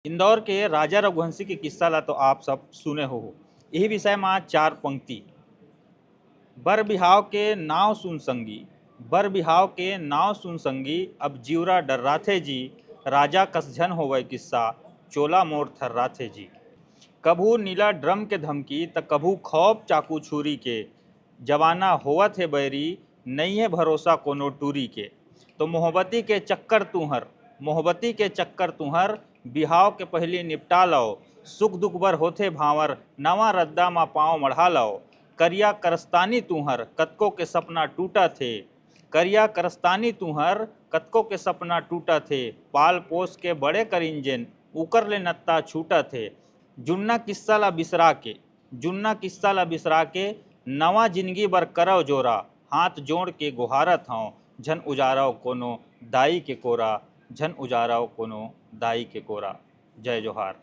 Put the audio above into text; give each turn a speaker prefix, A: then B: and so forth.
A: इंदौर के राजा रघुवंशी के किस्सा ला तो आप सब सुने हो। यही विषय में आज चार पंक्ति। बर बिहाव के नाव सुन संगी, बर बिहाव के नाव सुन संगी, अब जीवरा डर्राथे जी, राजा कस झन होवे किस्सा, चोला मोर थर्राथे जी। कभू नीला ड्रम के धमकी त कभू खौफ चाकू छुरी के, जवाना होवत है बैरी, नहीं है भरोसा कोनो टूरी के। तो मोहब्बती के चक्कर तुहर, मोहब्बती के चक्कर तुहर, बिहाव के पहले निपटा लो, सुख दुख बर होथे भावर, नवा रद्दा मा पाँव मढ़ा लो। करिया करस्तानी तुहर, कतको के सपना टूटा थे, करिया करस्तानी तुहर, कतको के सपना टूटा थे, पाल पोस के बड़े कर इंजन, उकर ले नत्ता छूटा थे। जुन्ना किस्सा ला बिसरा के, जुन्ना किस्सा ला बिसरा के, नवा जिंदगी बर करव जोरा, हाथ जोड़ के गुहारत हूँ, झन उजारव कोनो दाई के कोरा, झन उजारव कोनो दाई के कोरा। जय जोहार।